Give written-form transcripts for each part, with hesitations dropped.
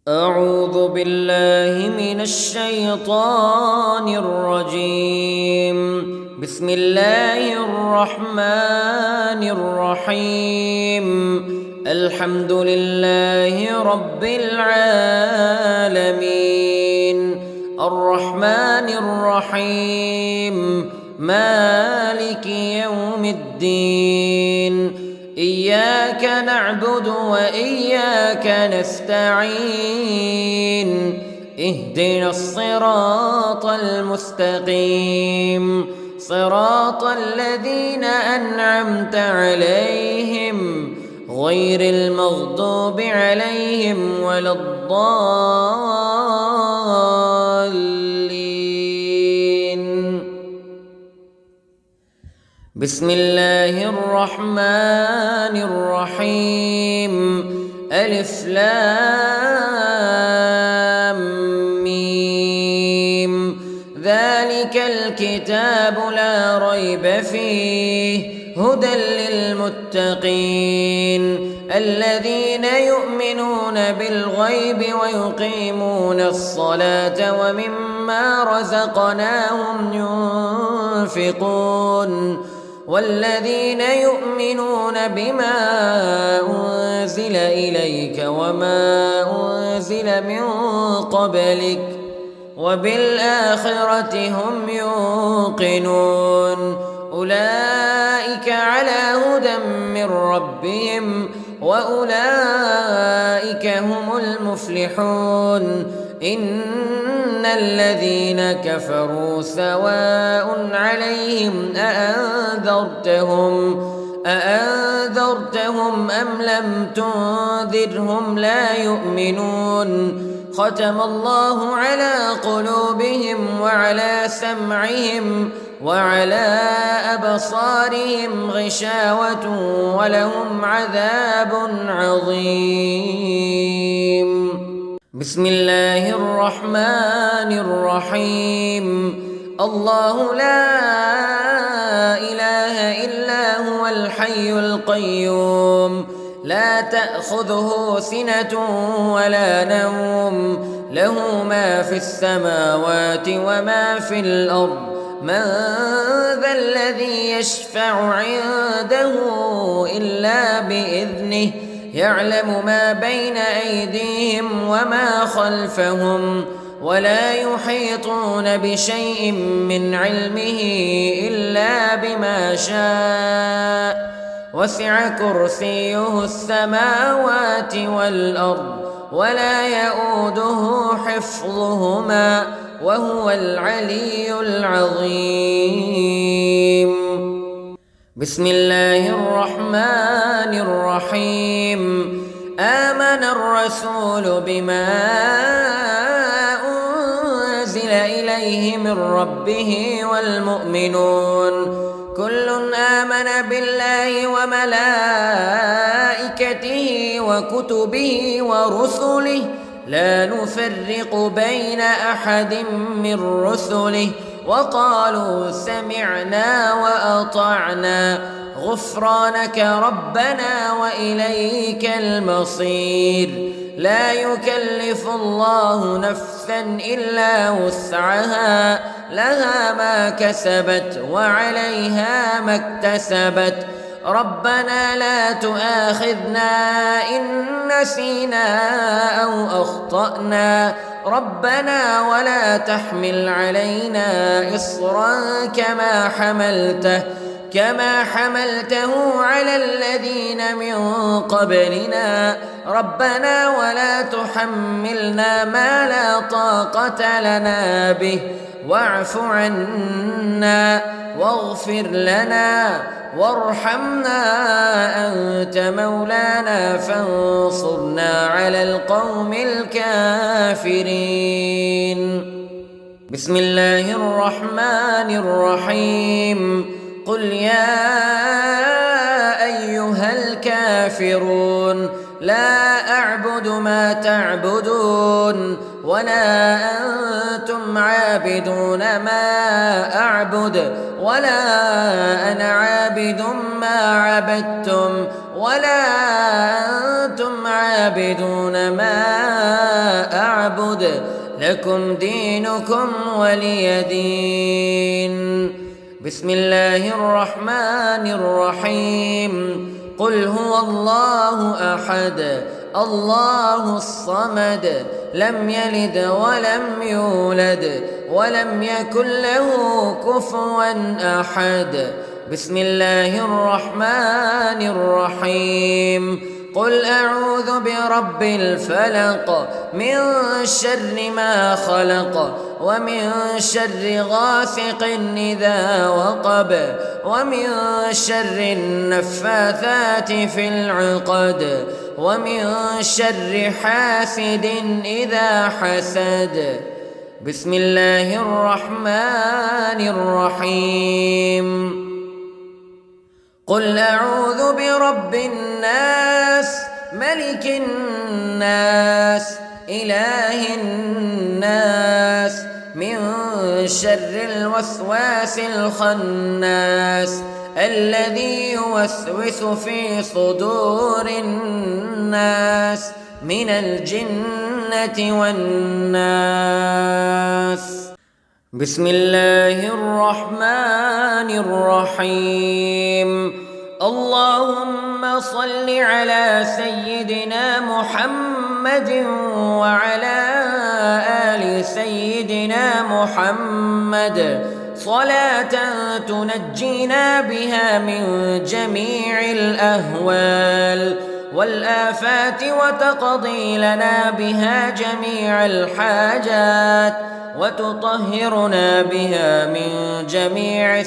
أعوذ بالله من الشيطان الرجيم. بسم الله الرحمن الرحيم. الحمد لله رب العالمين الرحمن الرحيم مالك يوم الدين. إياك نعبد وإياك نستعين. اهدنا الصراط المستقيم صراط الذين أنعمت عليهم غير المغضوب عليهم ولا الضالين. بسم الله الرحمن الرحيم. ألف لام ميم. ذلك الكتاب لا ريب فيه هدى للمتقين الذين يؤمنون بالغيب ويقيمون الصلاة ومما رزقناهم ينفقون والذين يؤمنون بما أنزل إليك وما أنزل من قبلك وبالآخرة هم يوقنون. أولئك على هدى من ربهم وأولئك هم المفلحون. إن الذين كفروا سواء عليهم أأنذرتهم أم لم تنذرهم لا يؤمنون. ختم الله على قلوبهم وعلى سمعهم وعلى أبصارهم غشاوة ولهم عذاب عظيم. بسم الله الرحمن الرحيم. الله لا إله إلا هو الحي القيوم لا تأخذه سنة ولا نوم له ما في السماوات وما في الأرض. من ذا الذي يشفع عنده إلا بإذنه يعلم ما بين أيديهم وما خلفهم ولا يحيطون بشيء من علمه إلا بما شاء. وسع كرسيه السماوات والأرض ولا يؤوده حفظهما وهو العلي العظيم. بسم الله الرحمن الرحيم. آمن الرسول بما أنزل إليه من ربه والمؤمنون كل آمن بالله وملائكته وكتبه ورسله لا نفرق بين أحد من رسله وقالوا سمعنا وأطعنا غفرانك ربنا وإليك المصير. لا يكلف الله نفسا إلا وسعها لها ما كسبت وعليها ما اكتسبت. ربنا لا تؤاخذنا إن نسينا أو أخطأنا ربنا ولا تحمل علينا إصرا كما حملته على الذين من قبلنا ربنا ولا تحملنا ما لا طاقة لنا به واعف عنا واغفر لنا وارحمنا أنت مولانا فانصرنا على القوم الكافرين. بسم الله الرحمن الرحيم. قل يا أيها الكافرون لا أعبد ما تعبدون ولا أنتم عابدون ما أعبد ولا أنا عابد ما عبدتم ولا أنتم عابدون ما أعبد لكم دينكم ولي دين. بسم الله الرحمن الرحيم. قل هو الله أحد الله الصمد لم يلد ولم يولد ولم يكن له كفوا أحد. بسم الله الرحمن الرحيم. قل أعوذ برب الفلق من شر ما خلق ومن شر غاسق إذا وقب ومن شر النفاثات في العقد ومن شر حاسد إذا حسد. بسم الله الرحمن الرحيم. قل أعوذ برب الناس ملك الناس إله الناس من شر الوسواس الخناس الذي يوسوس في صدور الناس من الجنة والناس. بسم الله الرحمن الرحيم. اللهم صل على سيدنا محمد وعلى آل سيدنا محمد صلاة تنجينا بها من جميع الأهوال والآفات وتقضي لنا بها جميع الحاجات وتطهرنا بها من جميع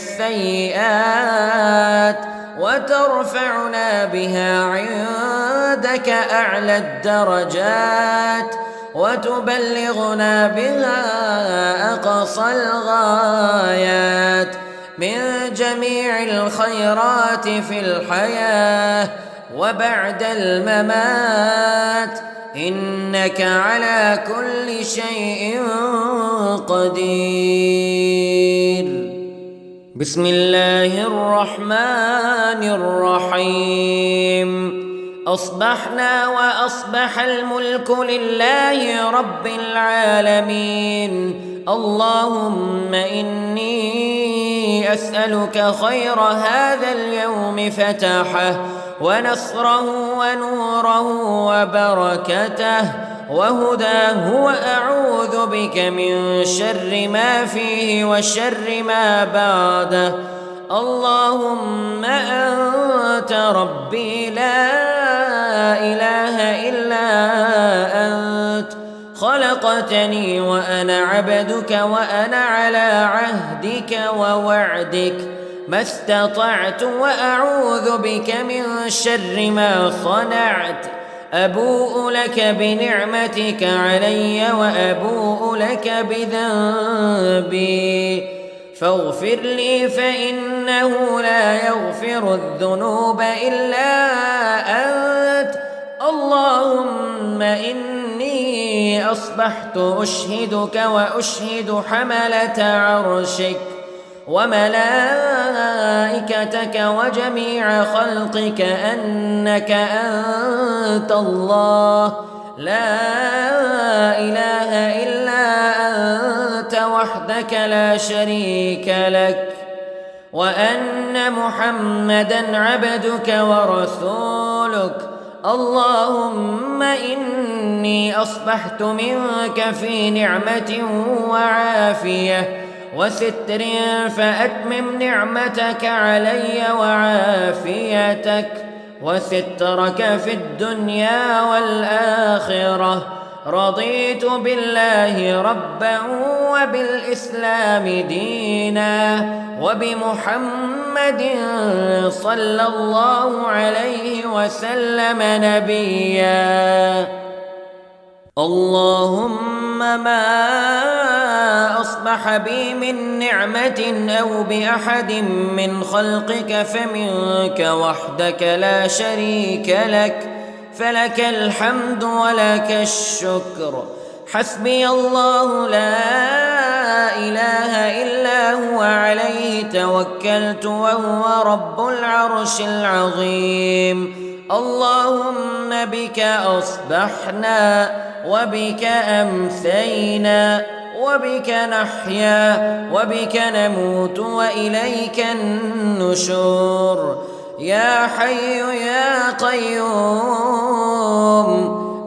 السيئات وترفعنا بها عندك أعلى الدرجات وتبلغنا بها أقصى الغايات من جميع الخيرات في الحياة وبعد الممات إنك على كل شيء قدير. بسم الله الرحمن الرحيم. أصبحنا وأصبح الملك لله رب العالمين. اللهم إني أسألك خير هذا اليوم فتحه ونصره ونوره وبركته وهداه وأعوذ بك من شر ما فيه وشر ما بعده. اللهم أنت ربي لا إله إلا أنت خلقتني وأنا عبدك وأنا على عهدك ووعدك ما استطعت وأعوذ بك من شر ما صنعت. أبوء لك بنعمتك علي وأبوء لك بذنبي فاغفر لي فإنه لا يغفر الذنوب إلا أنت. اللهم إني أصبحت أشهدك وأشهد حملة عرشك وملائكتك وجميع خلقك أنك أنت الله لا إله إلا أنت وحدك لا شريك لك وأن محمدًا عبدك ورسولك. اللهم إني أصبحت منك في نعمة وعافية وستر فأتمم نعمتك علي وعافيتك وسترك في الدنيا والآخرة. رضيت بالله ربا وبالإسلام دينا وبمحمد صلى الله عليه وسلم نبيا. اللهم ما أصبح بي من نعمة أو بأحد من خلقك فمنك وحدك لا شريك لك فلك الحمد ولك الشكر. حسبي الله لا إله إلا هو عليه توكلت وهو رب العرش العظيم. اللهم بك أصبحنا وبك أمسينا وبك نحيا وبك نموت وإليك النشور. يا حي يا قيوم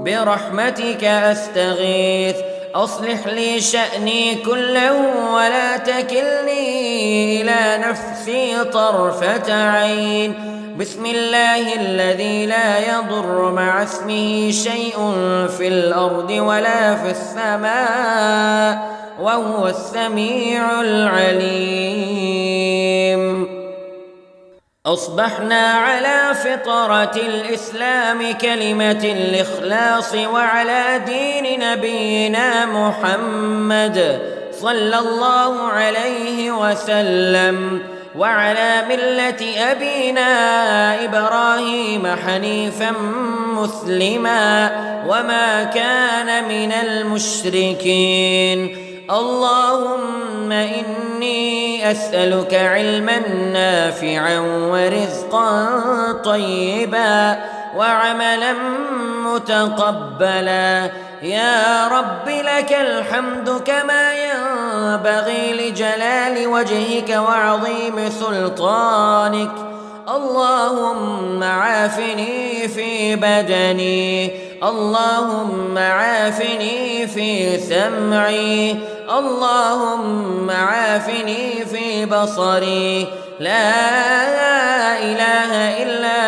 برحمتك أستغيث، أصلح لي شأني كله ولا تكلني إلى نفسي طرفة عين. بسم الله الذي لا يضر مع اسمه شيء في الأرض ولا في السماء وهو السميع العليم. أصبحنا على فطرة الإسلام كلمة الإخلاص وعلى دين نبينا محمد صلى الله عليه وسلم وعلى ملة أبينا إبراهيم حنيفا مسلما وما كان من المشركين. اللهم إني أسألك علما نافعا ورزقا طيبا وعملا متقبلا. يا رب لك الحمد كما ينبغي لجلال وجهك وعظيم سلطانك. اللهم عافني في بدني، اللهم عافني في سمعي، اللهم عافني في بصري. لا إله إلا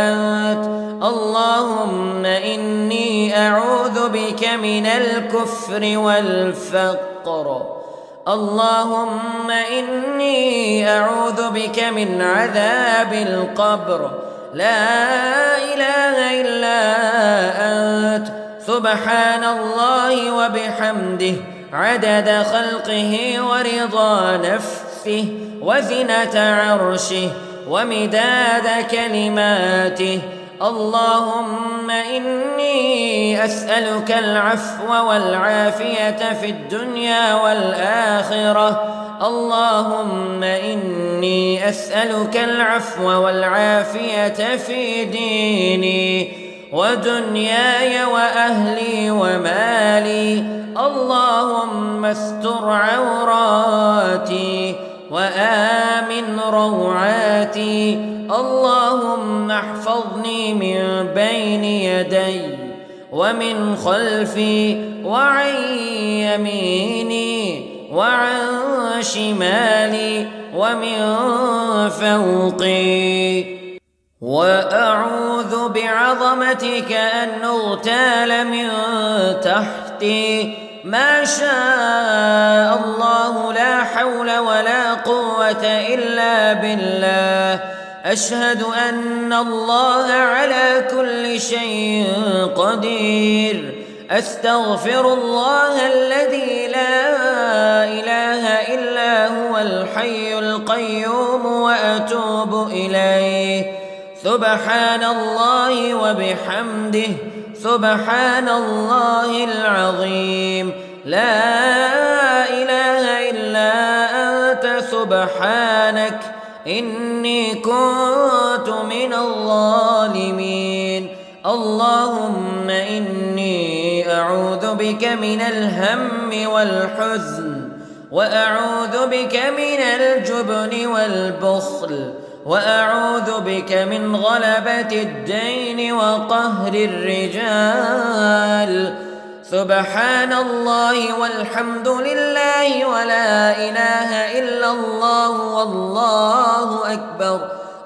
أنت. اللهم إني أعوذ بك من الكفر والفقر. اللهم إني أعوذ بك من عذاب القبر. لا إله إلا أنت. سبحان الله وبحمده عدد خلقه ورضا نفسه وزنة عرشه ومداد كلماته. اللهم إني أسألك العفو والعافية في الدنيا والآخرة. اللهم إني أسألك العفو والعافية في ديني ودنياي وأهلي ومالي. اللهم استر عوراتي وآمن روعاتي. اللهم احفظني من بين يدي ومن خلفي وعن يميني وعن شمالي ومن فوقي. وأعوذ بعظمتك أن أغتال من تحتي. ما شاء الله لا حول ولا قوة إلا بالله. أشهد أن الله على كل شيء قدير. أستغفر الله الذي لا إله إلا هو الحي القيوم وأتوب إليه. سبحان الله وبحمده سبحان الله العظيم. لا إله إلا أنت سبحانك إني كنت من الظالمين. اللهم إني أعوذ بك من الهم والحزن وأعوذ بك من الجبن والبخل وأعوذ بك من غلبة الدين وقهر الرجال. سبحان الله والحمد لله ولا إله إلا الله والله أكبر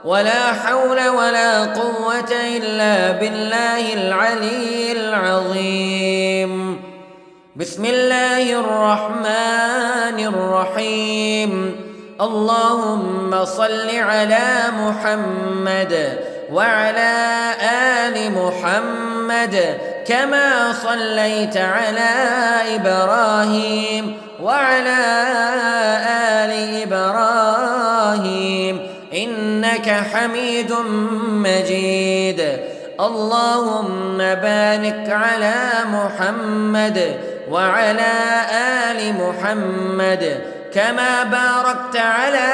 ولا حول ولا قوة إلا بالله العلي العظيم. بسم الله الرحمن الرحيم. اللهم صل على محمد وعلى آل محمد كما صليت على إبراهيم وعلى آل إبراهيم إنك حميد مجيد. اللهم بارك على محمد وعلى آل محمد كما باركت على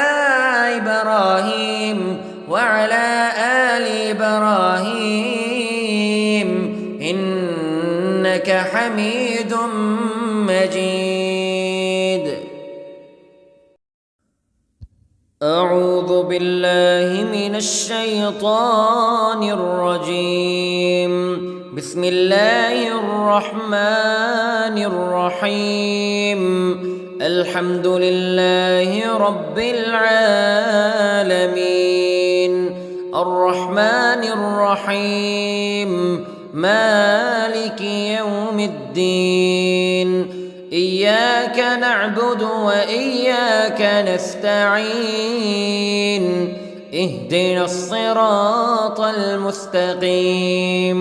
إبراهيم وعلى آل إبراهيم إنك حميد مجيد. أعوذ بالله من الشيطان الرجيم. بسم الله الرحمن الرحيم. الحمد لله رب العالمين الرحمن الرحيم مالك يوم الدين إياك نعبد وإياك نستعين اهدنا الصراط المستقيم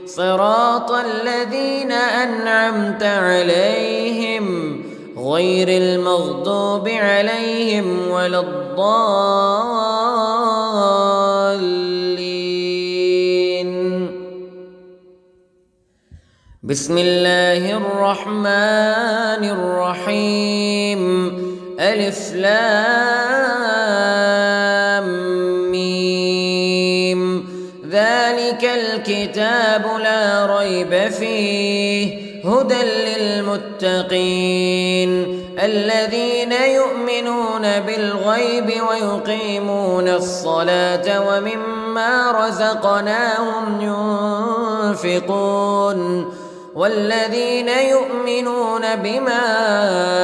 صراط الذين أنعمت عليهم غير المغضوب عليهم ولا الضالين. بسم الله الرحمن الرحيم. ألف لام ميم. ذلك الكتاب لا ريب فيه هدى للمتقين الذين يؤمنون بالغيب ويقيمون الصلاة ومما رزقناهم ينفقون والذين يؤمنون بما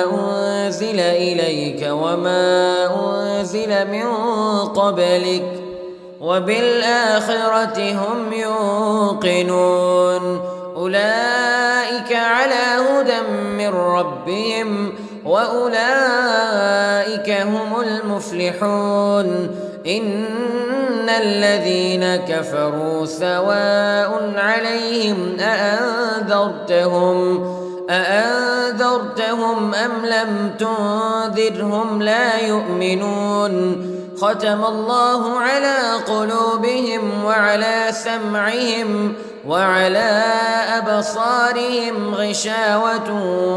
أنزل إليك وما أنزل من قبلك وبالآخرة هم يوقنون أولئك على هدى من ربهم وأولئك هم المفلحون. إن الذين كفروا سواء عليهم أأنذرتهم أم لم تنذرهم لا يؤمنون. ختم الله على قلوبهم وعلى سمعهم وعلى أبصارهم غشاوة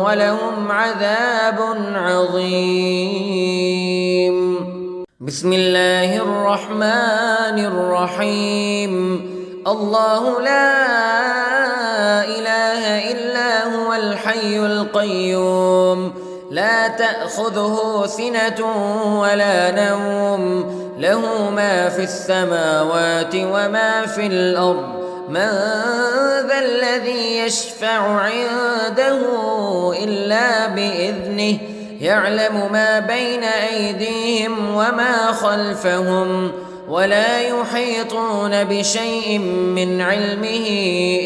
ولهم عذاب عظيم. بسم الله الرحمن الرحيم. الله لا إله إلا هو الحي القيوم لا تأخذه سنة ولا نوم له ما في السماوات وما في الأرض من ذا الذي يشفع عنده إلا بإذنه يعلم ما بين أيديهم وما خلفهم ولا يحيطون بشيء من علمه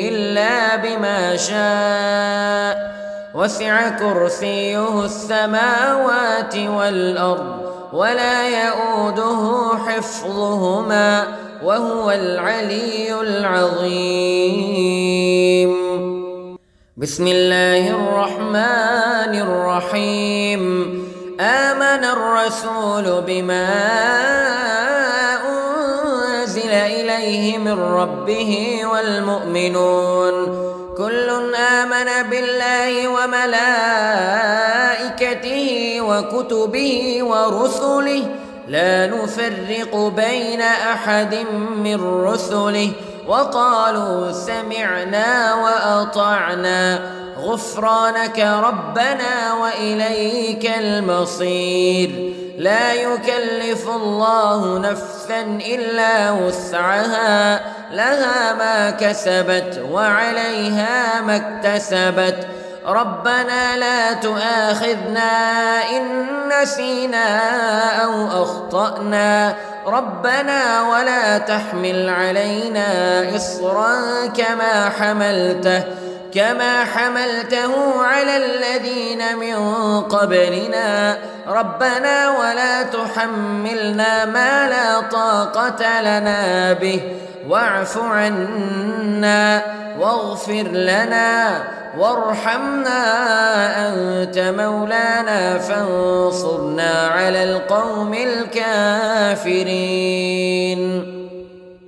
إلا بما شاء وسع كرسيه السماوات والأرض ولا يؤوده حفظهما وهو العلي العظيم. بسم الله الرحمن الرحيم. آمن الرسول بما أنزل إليه من ربه والمؤمنون كل آمن بالله وملائكته وكتبه ورسله لا نفرق بين أحد من رسله وقالوا سمعنا وأطعنا غفرانك ربنا وإليك المصير. لا يكلف الله نفسا إلا وسعها لها ما كسبت وعليها ما اكتسبت ربنا لا تؤاخذنا إن نسينا أو أخطأنا ربنا ولا تحمل علينا إصرا كما حملته على الذين من قبلنا ربنا ولا تحملنا ما لا طاقة لنا به واعف عنا واغفر لنا وارحمنا أنت مولانا فانصرنا على القوم الكافرين.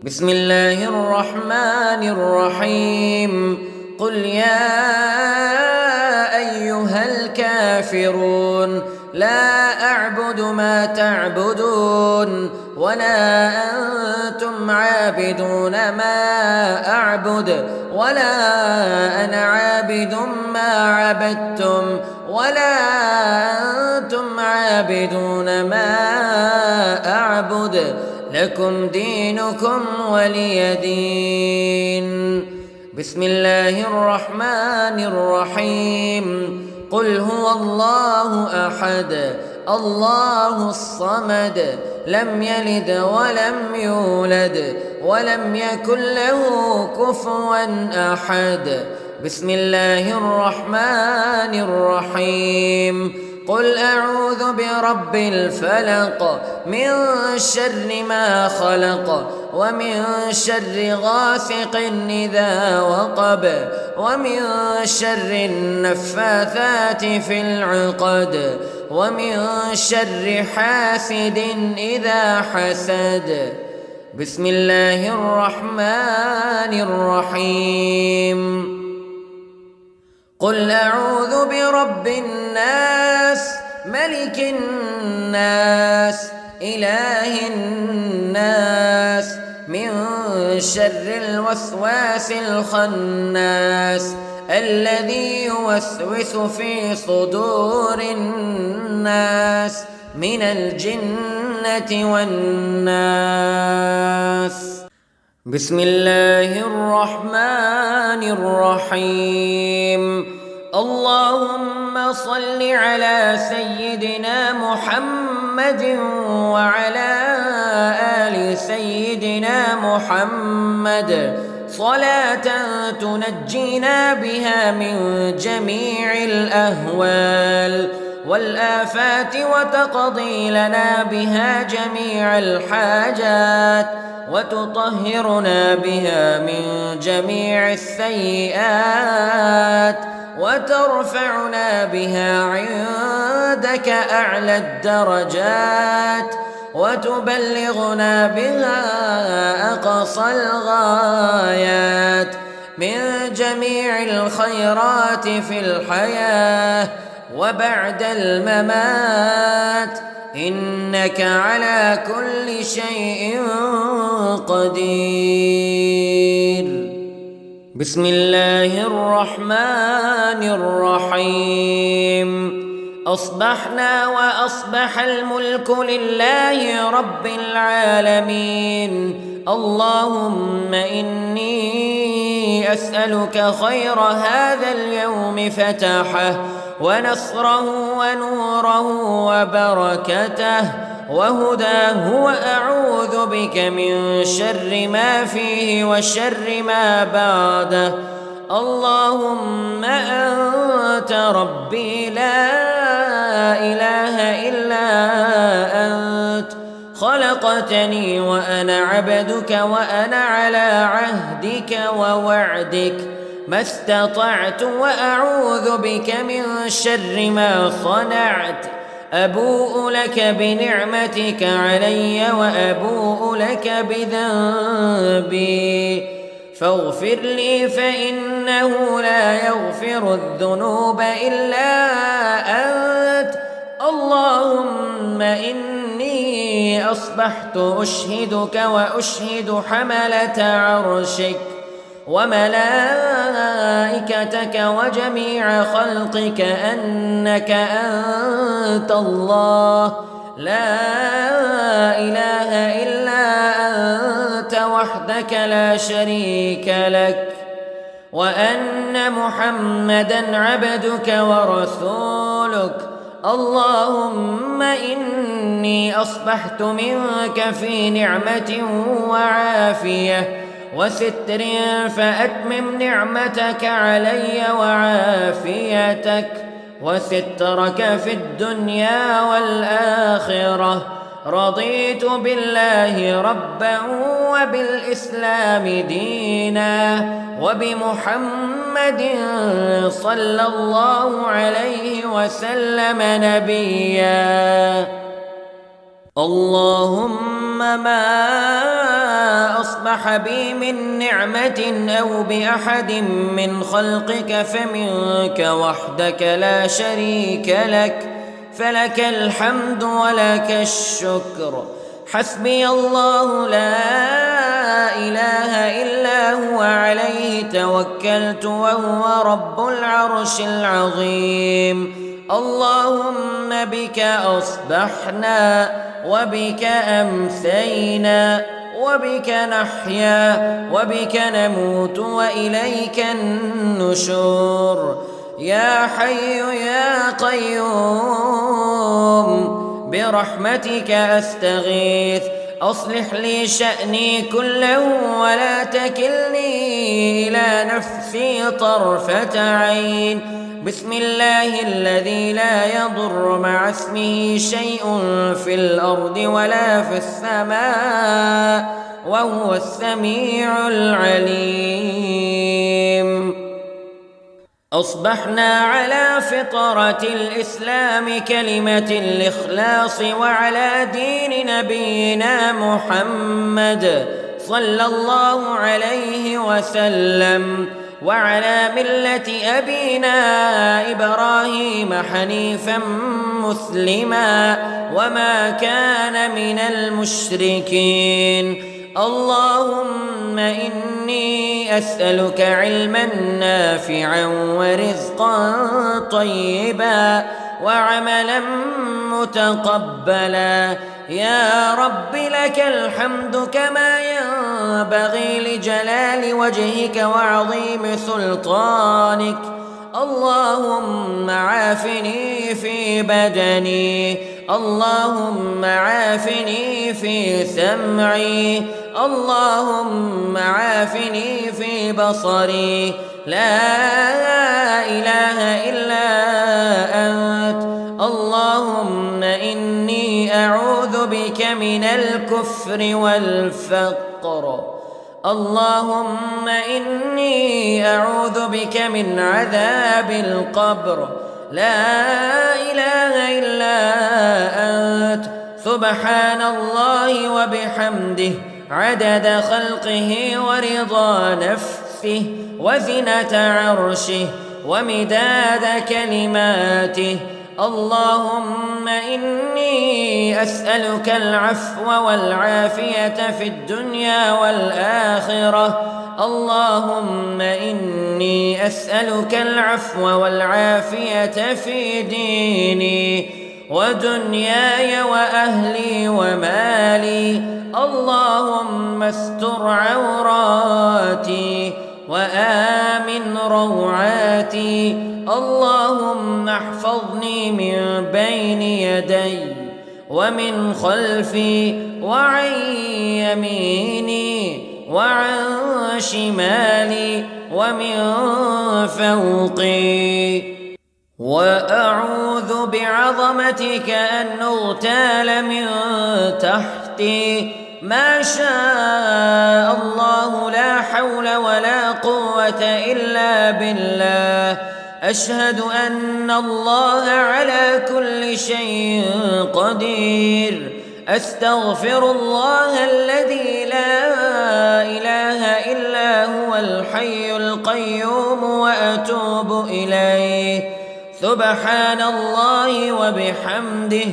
بسم الله الرحمن الرحيم. قل يا أيها الكافرون لا أعبد ما تعبدون ولا عابدون ما أعبد ولا أنا عابد ما عبدتم ولا أنتم عابدون ما أعبد لكم دينكم ولي دين. بسم الله الرحمن الرحيم. قل هو الله أحد الله الصمد لم يلد ولم يولد ولم يكن له كفوا أحد. بسم الله الرحمن الرحيم. قل أعوذ برب الفلق من شر ما خلق ومن شر غاسق إذا وقب ومن شر النفاثات في العقد ومن شر حاسد إذا حسد. بسم الله الرحمن الرحيم. قل أعوذ برب الناس ملك الناس إله الناس من شر الوسواس الخناس الذي يوسوس في صدور الناس من الجنة والناس. بسم الله الرحمن الرحيم. اللهم صل على سيدنا محمد وعلى آل سيدنا محمد صلاة تنجينا بها من جميع الأهوال والآفات وتقضي لنا بها جميع الحاجات وتطهرنا بها من جميع السيئات وترفعنا بها عندك أعلى الدرجات وتبلغنا بها أقصى الغايات من جميع الخيرات في الحياة وبعد الممات إنك على كل شيء قدير. بسم الله الرحمن الرحيم. أصبحنا وأصبح الملك لله رب العالمين. اللهم إني أسألك خير هذا اليوم فتحه ونصره ونوره وبركته وهداه وأعوذ بك من شر ما فيه وشر ما بعده. اللهم أنت ربي لا إله إلا أنت خلقتني وأنا عبدك وأنا على عهدك ووعدك ما استطعت وأعوذ بك من شر ما صنعت. أبوء لك بنعمتك علي وأبوء لك بذنبي فاغفر لي فإنه لا يغفر الذنوب إلا أنت. اللهم إني أصبحت أشهدك وأشهد حملة عرشك وملائكتك وجميع خلقك أنك أنت الله لا إله إلا أنت وحدك لا شريك لك وأن محمدًا عبدك ورسولك. اللهم إني أصبحت منك في نعمة وعافية وستر فأتمم نعمتك علي وعافيتك وسترك في الدنيا والآخرة. رضيت بالله ربا وبالإسلام دينا وبمحمد صلى الله عليه وسلم نبيا. اللهم ما أصبح بي من نعمة أو بأحد من خلقك فمنك وحدك لا شريك لك فلك الحمد ولك الشكر. حسبي الله لا إله إلا هو عليه توكلت وهو رب العرش العظيم. اللهم بك أصبحنا وبك أمسينا وبك نحيا وبك نموت وإليك النشور. يا حي يا قيوم برحمتك أستغيث أصلح لي شأني كله ولا تكلني إلى نفسي طرفة عين. بسم الله الذي لا يضر مع اسمه شيء في الأرض ولا في السماء وهو السميع العليم. أصبحنا على فطرة الإسلام كلمة الإخلاص وعلى دين نبينا محمد صلى الله عليه وسلم وعلى ملة أبينا إبراهيم حنيفا مسلما وما كان من المشركين. اللهم إني أسألك علما نافعا ورزقا طيبا وعملا متقبلا. يا رب لك الحمد كما ينبغي لجلال وجهك وعظيم سلطانك. اللهم عافني في بدني، اللهم عافني في سمعي، اللهم عافني في بصري. لا إله إلا أنت. اللهم إني أعوذ بك من الكفر والفقر. اللهم إني أعوذ بك من عذاب القبر. لا إله إلا أنت. سبحان الله وبحمده عدد خلقه ورضا نفسه وزنة عرشه ومداد كلماته. اللهم إني أسألك العفو والعافية في الدنيا والآخرة. اللهم إني أسألك العفو والعافية في ديني ودنياي وأهلي ومالي. اللهم استر عوراتي وآمن روعاتي. اللهم احفظني من بين يدي ومن خلفي وعن يميني وعن شمالي ومن فوقي. وأعوذ بعظمتك أن أغتال من تحتي. ما شاء الله لا حول ولا قوة إلا بالله. أشهد أن الله على كل شيء قدير. أستغفر الله الذي لا إله إلا هو الحي القيوم وأتوب إليه. سبحان الله وبحمده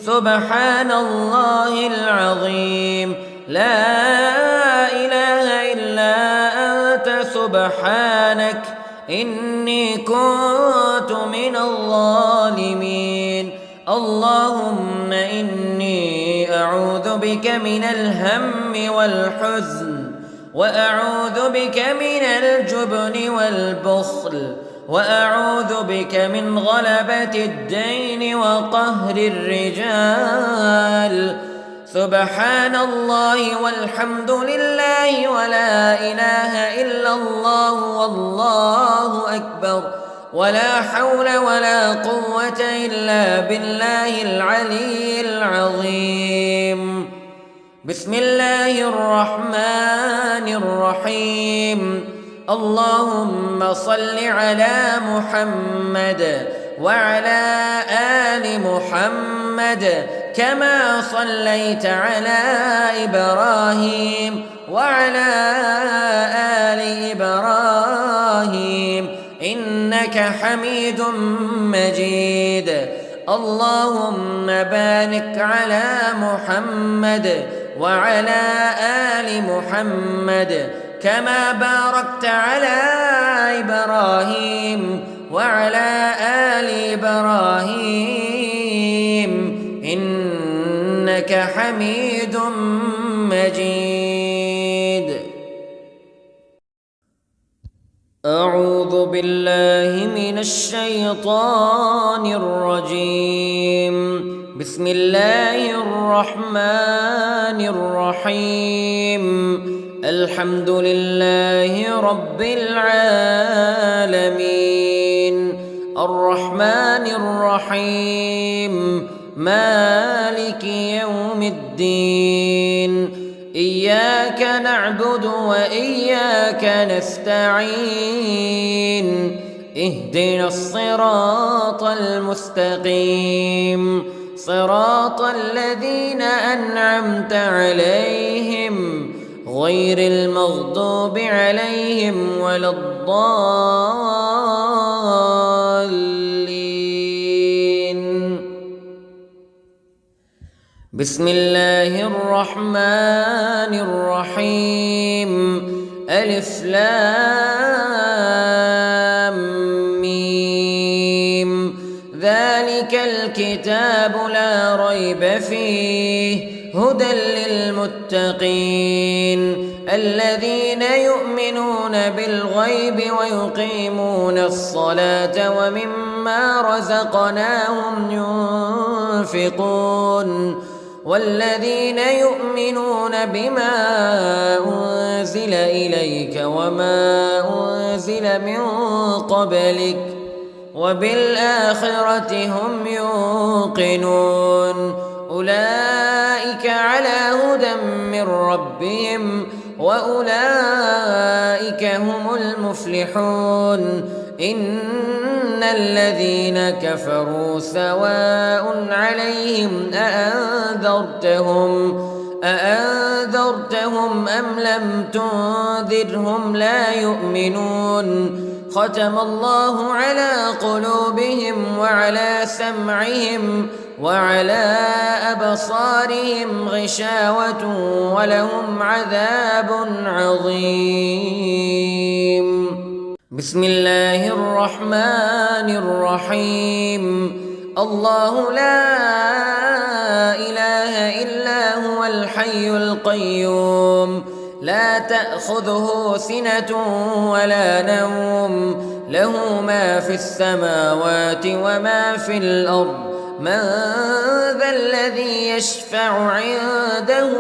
سبحان الله العظيم. لا إله إلا أنت سبحانك إني كنت من الظالمين. اللهم إني أعوذ بك من الهم والحزن وأعوذ بك من الجبن والبخل وأعوذ بك من غلبة الدين وقهر الرجال. سبحان الله والحمد لله ولا إله إلا الله والله أكبر ولا حول ولا قوة إلا بالله العلي العظيم. بسم الله الرحمن الرحيم. اللهم صل على محمد وعلى آل محمد كما صليت على إبراهيم وعلى آل إبراهيم إنك حميد مجيد. اللهم بارك على محمد وعلى آل محمد كما باركت على إبراهيم وعلى آل إبراهيم إنك حميد مجيد. أعوذ بالله من الشيطان الرجيم. بسم الله الرحمن الرحيم. الحمد لله رب العالمين الرحمن الرحيم مالك يوم الدين إياك نعبد وإياك نستعين اهدنا الصراط المستقيم صراط الذين أنعمت عليهم غير المغضوب عليهم ولا الضالين. بسم الله الرحمن الرحيم. ألف لام ميم. ذلك الكتاب لا ريب فيه هدى للمتقين الذين يؤمنون بالغيب ويقيمون الصلاة ومما رزقناهم ينفقون والذين يؤمنون بما أنزل إليك وما أنزل من قبلك وبالآخرة هم يوقنون أولئك على هدى من ربهم وأولئك هم المفلحون. إن الذين كفروا سواء عليهم أأنذرتهم أم لم تنذرهم لا يؤمنون. ختم الله على قلوبهم وعلى سمعهم وعلى أبصارهم غشاوة ولهم عذاب عظيم. بسم الله الرحمن الرحيم. الله لا إله إلا هو الحي القيوم لا تأخذه سنة ولا نوم له ما في السماوات وما في الأرض من ذا الذي يشفع عنده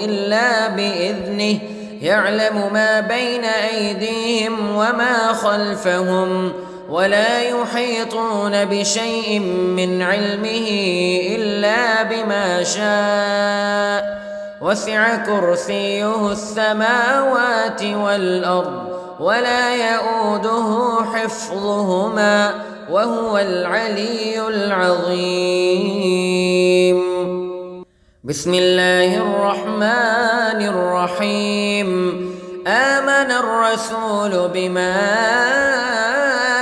إلا بإذنه يعلم ما بين أيديهم وما خلفهم ولا يحيطون بشيء من علمه إلا بما شاء وسع كرسيه السماوات والأرض ولا يؤوده حفظهما وهو العلي العظيم. بسم الله الرحمن الرحيم. آمن الرسول بما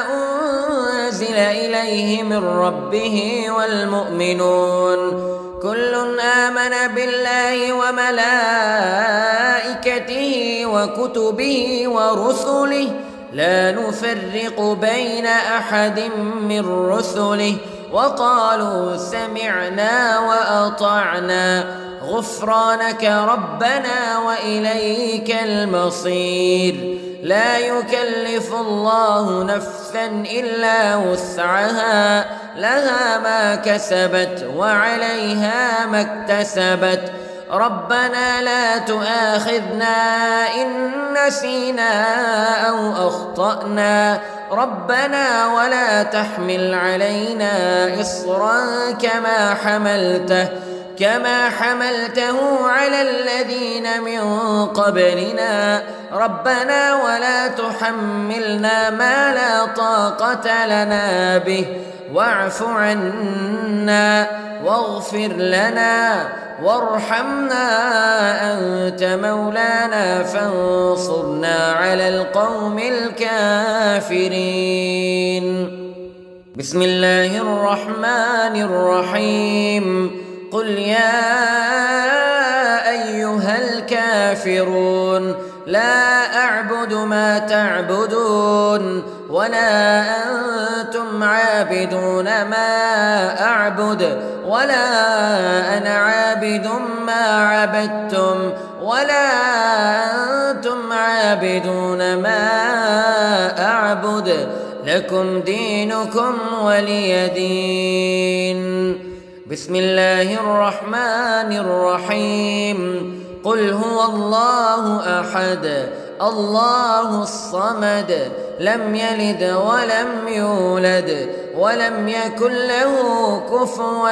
أنزل إليه من ربه والمؤمنون كل آمن بالله وملائكته وكتبه ورسله لا نفرق بين أحد من رسله وقالوا سمعنا وأطعنا غفرانك ربنا وإليك المصير. لا يكلف الله نفسا إلا وسعها لها ما كسبت وعليها ما اكتسبت ربنا لا تؤاخذنا إن نسينا أو أخطأنا ربنا ولا تحمل علينا إصرا كما حملته على الذين من قبلنا ربنا ولا تحملنا ما لا طاقة لنا به واعف عنا واغفر لنا وارحمنا أنت مولانا فانصرنا على القوم الكافرين. بسم الله الرحمن الرحيم قل يا أيها الكافرون لا أعبد ما تعبدون ولا أنتم عابدون ما أعبد ولا أنا عابد ما عبدتم ولا أنتم عابدون ما أعبد لكم دينكم ولي دين. بسم الله الرحمن الرحيم قل هو الله أحد الله الصمد لم يلد ولم يولد ولم يكن له كفوا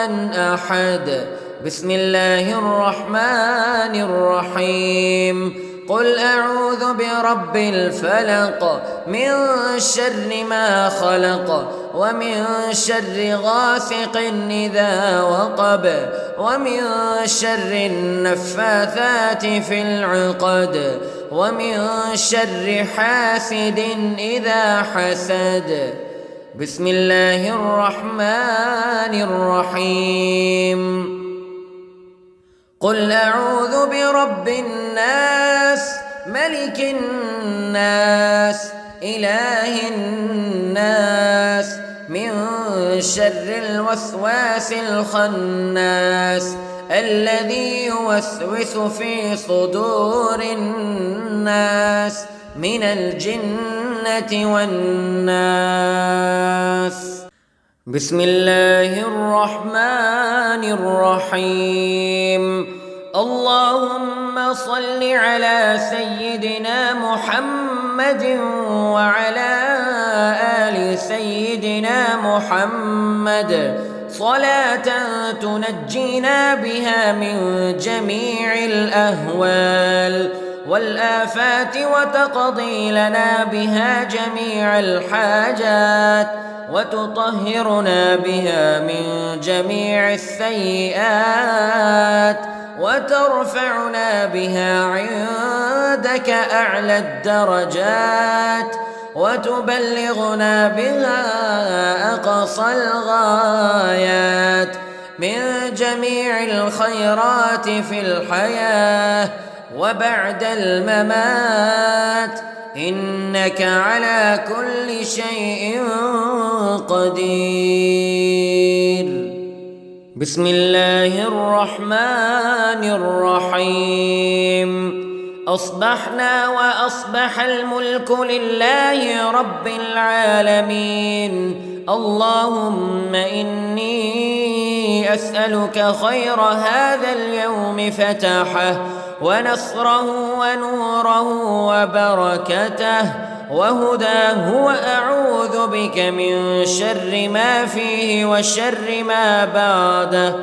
أحد. بسم الله الرحمن الرحيم قل أعوذ برب الفلق من شر ما خلق ومن شر غاسق إذا وقب ومن شر النفاثات في العقد ومن شر حاسد إذا حسد. بسم الله الرحمن الرحيم قل أعوذ برب الناس ملك الناس إله الناس من شر الوسواس الخناس الذي يوسوس في صدور الناس من الجنة والناس. بسم الله الرحمن الرحيم اللهم صل على سيدنا محمد وعلى آل سيدنا محمد صلاة تنجينا بها من جميع الأهوال والآفات وتقضي لنا بها جميع الحاجات وتطهرنا بها من جميع السيئات وترفعنا بها عندك أعلى الدرجات وتبلغنا بها أقصى الغايات من جميع الخيرات في الحياة وبعد الممات إنك على كل شيء قدير. بسم الله الرحمن الرحيم أصبحنا وأصبح الملك لله رب العالمين اللهم إني أسألك خير هذا اليوم فتحه ونصره ونوره وبركته وهداه وأعوذ بك من شر ما فيه وشر ما بعده.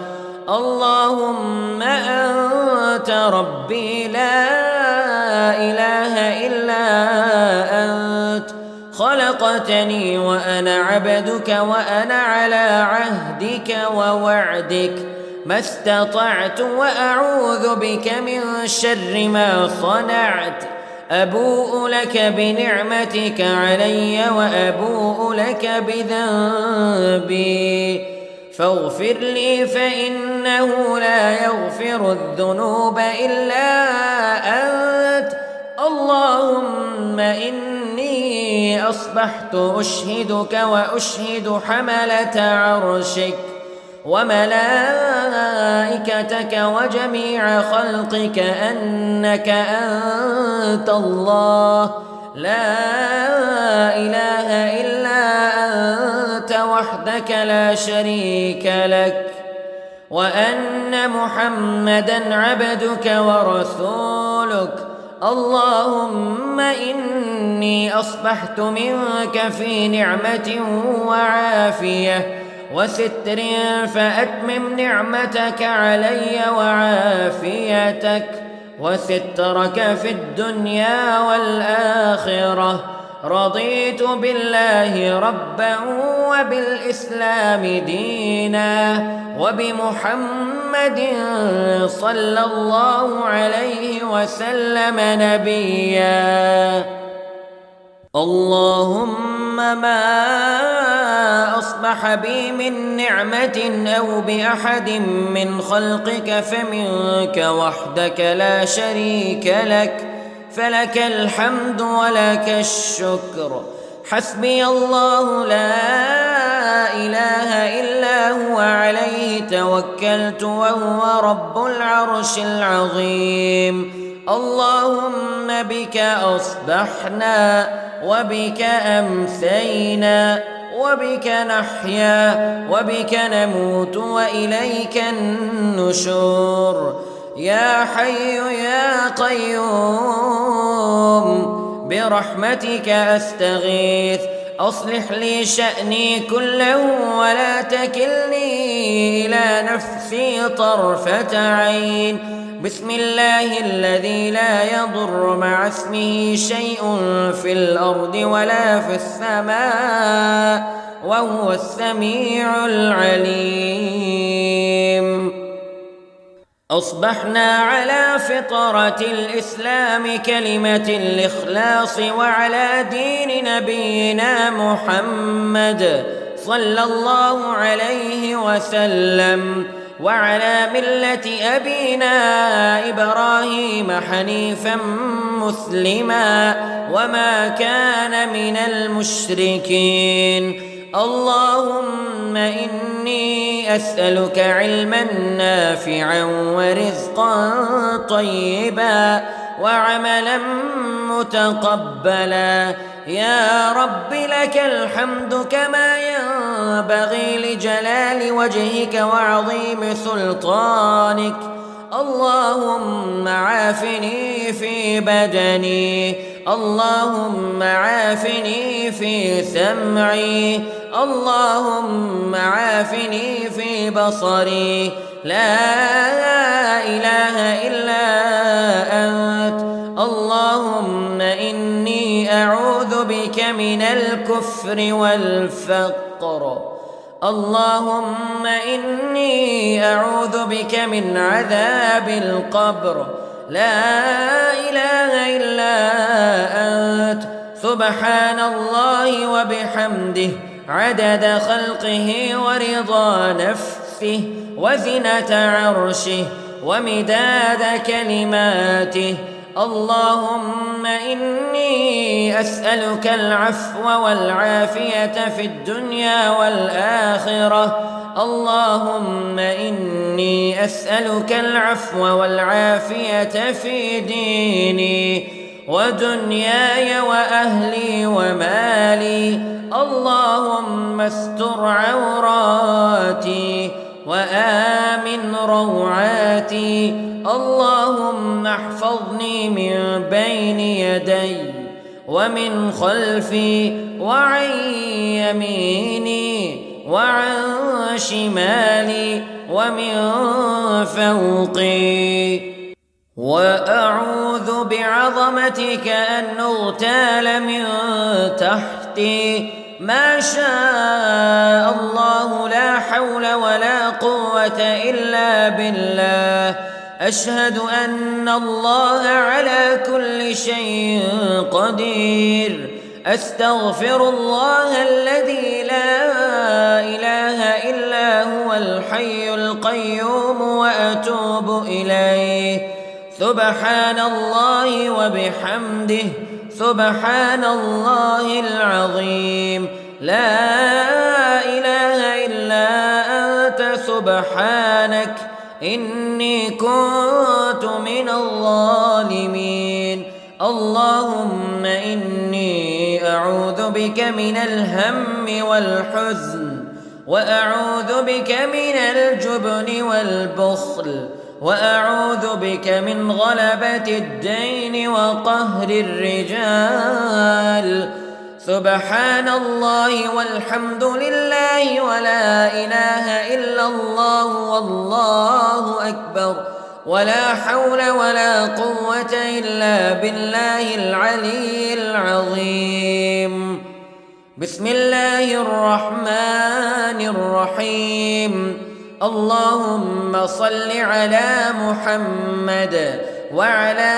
اللهم أنت ربي لا إله إلا أنت خلقتني وأنا عبدك وأنا على عهدك ووعدك ما استطعت وأعوذ بك من شر ما صنعت. أبوء لك بنعمتك علي وأبوء لك بذنبي فاغفر لي فإنه لا يغفر الذنوب إلا أنت. اللهم إني أصبحت أشهدك وأشهد حملة عرشك وملائكتك وجميع خلقك أنك أنت الله لا إله إلا أنت وحدك لا شريك لك وأن محمدًا عبدك ورسولك. اللهم إني أصبحت منك في نعمة وعافية وستر فأتمم نعمتك علي وعافيتك وسترك في الدنيا والآخرة. رضيت بالله ربا وبالإسلام دينا وبمحمد صلى الله عليه وسلم نبيا. اللهم ما أصبح أصبح بي من نعمة أو بأحد من خلقك فمنك وحدك لا شريك لك، فلك الحمد ولك الشكر. حسبي الله لا إله إلا هو عليه توكلت وهو رب العرش العظيم. اللهم بك أصبحنا وبك أمسينا وبك نحيا وبك نموت وإليك النشور. يا حي يا قيوم برحمتك أستغيث، أصلح لي شأني كله ولا تكلني إلى نفسي طرفة عين. بسم الله الذي لا يضر مع اسمه شيء في الأرض ولا في السماء وهو السميع العليم. أصبحنا على فطرة الإسلام كلمة الإخلاص وعلى دين نبينا محمد صلى الله عليه وسلم وعلى ملة أبينا إبراهيم حنيفا مسلما وما كان من المشركين. اللهم إني أسألك علما نافعا ورزقا طيبا وعملا متقبلا. يا رب لك الحمد كما ينبغي لجلال وجهك وعظيم سلطانك. اللهم عافني في بدني، اللهم عافني في سمعي، اللهم عافني في بصري. لا إله إلا أنت. اللهم إني أعوذ بك من الكفر والفقر. اللهم إني أعوذ بك من عذاب القبر. لا إله إلا أنت. سبحان الله وبحمده عدد خلقه ورضا نفسه وزنة عرشه ومداد كلماته. اللهم إني أسألك العفو والعافية في الدنيا والآخرة. اللهم إني أسألك العفو والعافية في ديني ودنياي وأهلي ومالي. اللهم استر عوراتي وآمن روعاتي. اللهم احفظني من بين يدي ومن خلفي وعن يميني وعن شمالي ومن فوقي. وأعوذ بعظمتك أن أغتال من تحتي. ما شاء الله لا حول ولا قوة إلا بالله. أشهد أن الله على كل شيء قدير. أستغفر الله الذي لا إله إلا هو الحي القيوم وأتوب إليه. سبحان الله وبحمده سبحان الله العظيم. لا إله إلا أنت سبحانك إني كنت من الظالمين. اللهم إني أعوذ بك من الهم والحزن وأعوذ بك من الجبن والبخل وأعوذ بك من غلبة الدين وقهر الرجال. سبحان الله والحمد لله ولا إله إلا الله والله أكبر ولا حول ولا قوة إلا بالله العلي العظيم. بسم الله الرحمن الرحيم. اللهم صل على محمد وعلى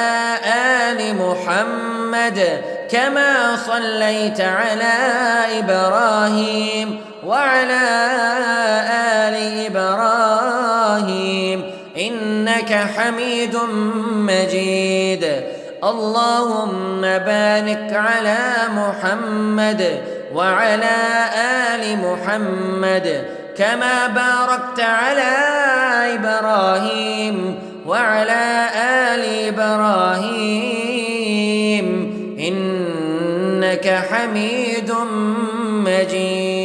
آل محمد كما صليت على إبراهيم وعلى إنك حميد مجيد. اللهم بارك على محمد وعلى آل محمد كما باركت على إبراهيم وعلى آل إبراهيم إنك حميد مجيد.